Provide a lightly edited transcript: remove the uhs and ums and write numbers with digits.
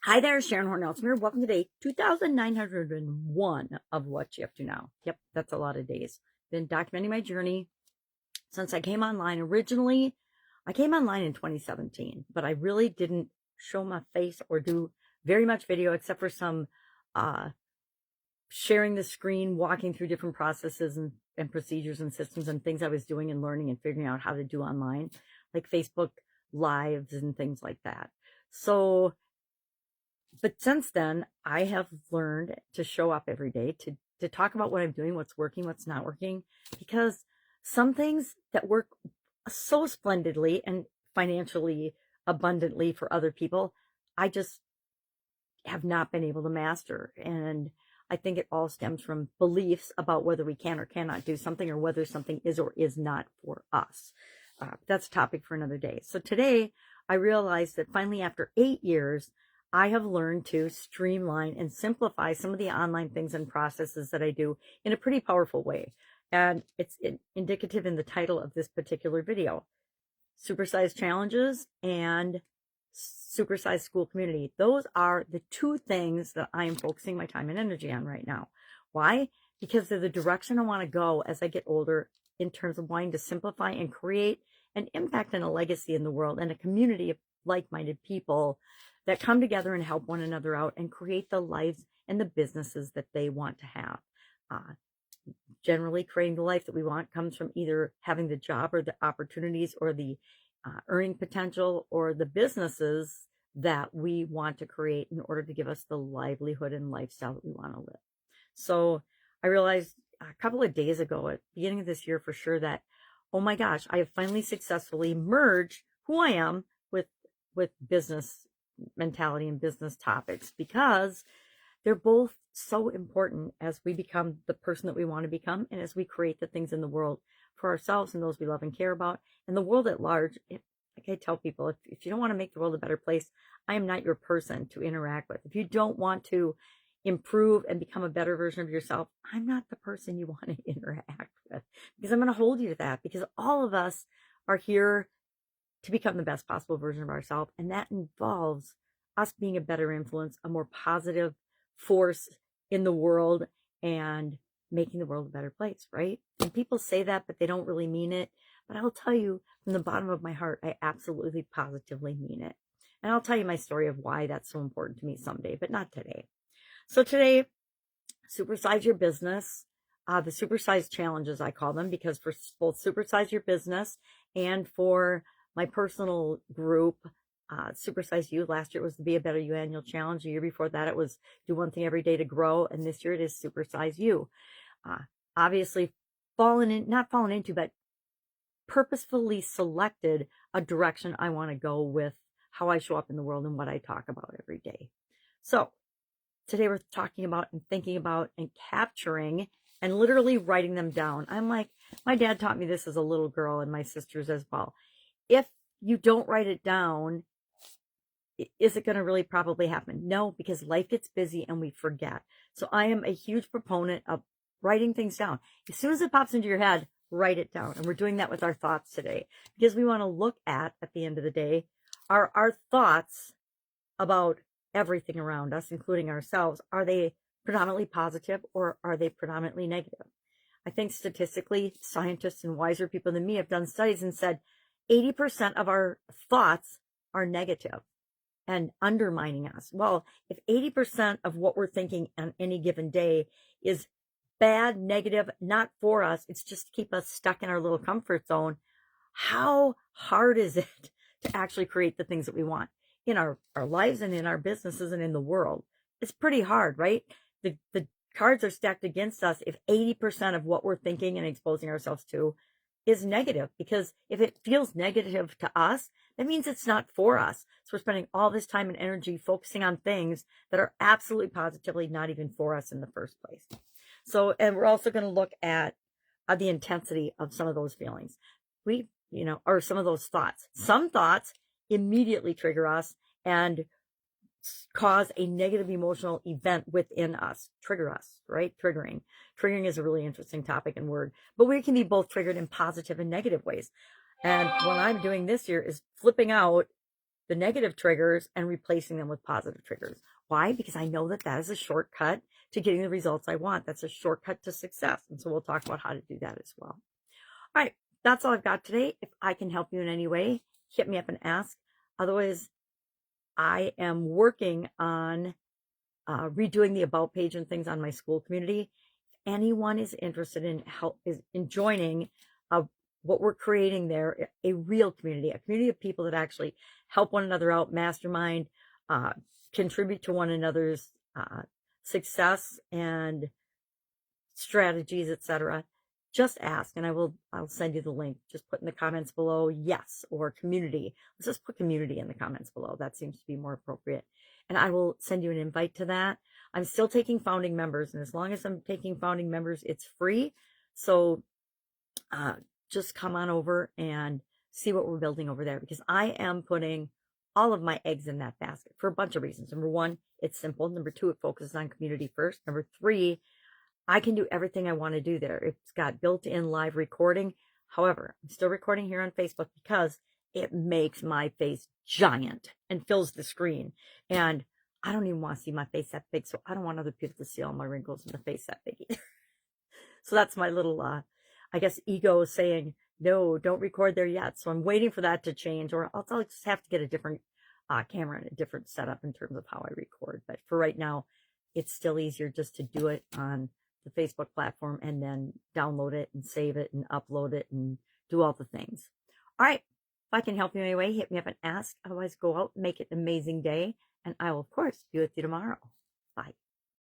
Hi there, Sharon Horne-Ellstrom here. Welcome to day 2,901 of What You Up To Now. Yep, that's a lot of days. Been documenting my journey since I came online. Originally, I came online in 2017, but I really didn't show my face or do very much video except for some sharing the screen, walking through different processes and procedures and systems and things I was doing and learning and figuring out how to do online, like Facebook Lives and things like that. But since then, I have learned to show up every day, to talk about what I'm doing, what's working, what's not working, because some things that work so splendidly and financially abundantly for other people, I just have not been able to master. And I think it all stems from beliefs about whether we can or cannot do something, or whether something is or is not for us. That's a topic for another day. So today, I realized that finally, after 8 years, I have learned to streamline and simplify some of the online things and processes that I do in a pretty powerful way. And it's indicative in the title of this particular video: Supersize Challenges and Supersize School Community. Those are the two things that I am focusing my time and energy on right now. Why? Because they're the direction I want to go as I get older, in terms of wanting to simplify and create an impact and a legacy in the world, and a community of like-minded people that come together and help one another out and create the lives and the businesses that they want to have. Generally, creating the life that we want comes from either having the job or the opportunities or the earning potential or the businesses that we want to create in order to give us the livelihood and lifestyle that we want to live. So I realized a couple of days ago, at the beginning of this year for sure, that, oh my gosh, I have finally successfully merged who I am with business mentality and business topics, because they're both so important as we become the person that we want to become, and as we create the things in the world for ourselves and those we love and care about, and the world at large. Like I tell people, if you don't want to make the world a better place, I am not your person to interact with. If you don't want to improve and become a better version of yourself, I'm not the person you want to interact with, because I'm going to hold you to that, because all of us are here to become the best possible version of ourselves. And that involves us being a better influence, a more positive force in the world, and making the world a better place, right? And people say that, but they don't really mean it. But I'll tell you from the bottom of my heart, I absolutely positively mean it. And I'll tell you my story of why that's so important to me someday, but not today. So today, supersize your business. The supersize challenges, I call them, because for both supersize your business and for my personal group, Supersize You. Last year it was the Be a Better You annual challenge. The year before that it was Do One Thing Every Day to Grow. And this year it is Supersize You. Obviously not fallen into, but purposefully selected a direction I want to go with how I show up in the world and what I talk about every day. So today we're talking about and thinking about and capturing and literally writing them down. I'm like, my dad taught me this as a little girl, and my sisters as well. If you don't write it down, is it going to really probably happen? No, because life gets busy and we forget. So I am a huge proponent of writing things down. As soon as it pops into your head, write it down. And we're doing that with our thoughts today, because we want to look at the end of the day, are our thoughts about everything around us, including ourselves, are they predominantly positive or are they predominantly negative? I think statistically, scientists and wiser people than me have done studies and said 80% of our thoughts are negative and undermining us. Well, if 80% of what we're thinking on any given day is bad, negative, not for us, it's just to keep us stuck in our little comfort zone, how hard is it to actually create the things that we want in our lives and in our businesses and in the world? It's pretty hard, right? The cards are stacked against us if 80% of what we're thinking and exposing ourselves to is negative, because if it feels negative to us, that means it's not for us. So we're spending all this time and energy focusing on things that are absolutely positively not even for us in the first place. So, and we're also going to look at the intensity of some of those feelings. Or some of those thoughts. Some thoughts immediately trigger us and cause a negative emotional event within us. Trigger us, right? Triggering is a really interesting topic and word, but we can be both triggered in positive and negative ways. And what I'm doing this year is flipping out the negative triggers and replacing them with positive triggers. Why? Because I know that that is a shortcut to getting the results I want. That's a shortcut to success. And so we'll talk about how to do that as well. All right, that's all I've got today. If I can help you in any way, hit me up and ask. Otherwise, I am working on redoing the about page and things on my school community. If anyone is interested in joining what we're creating there, a real community, a community of people that actually help one another out, mastermind, contribute to one another's success and strategies, etc. Just ask, and I'll send you the link. Just put in the comments below yes or community. Let's just put community in the comments below. That seems to be more appropriate. And I will send you an invite to that. I'm still taking founding members, and as long as I'm taking founding members, it's free. So just come on over and see what we're building over there, because I am putting all of my eggs in that basket for a bunch of reasons. Number one, it's simple. Number two, it focuses on community first. Number three, I can do everything I want to do there. It's got built-in live recording. However, I'm still recording here on Facebook because it makes my face giant and fills the screen. And I don't even want to see my face that big, so I don't want other people to see all my wrinkles in the face that big either. So that's my little, I guess, ego saying, no, don't record there yet. So I'm waiting for that to change, or I'll just have to get a different camera and a different setup in terms of how I record. But for right now, it's still easier just to do it on the Facebook platform and then download it and save it and upload it and do all the things. All right. If I can help you in any way, hit me up and ask. Otherwise, go out and make it an amazing day. And I will, of course, be with you tomorrow. Bye.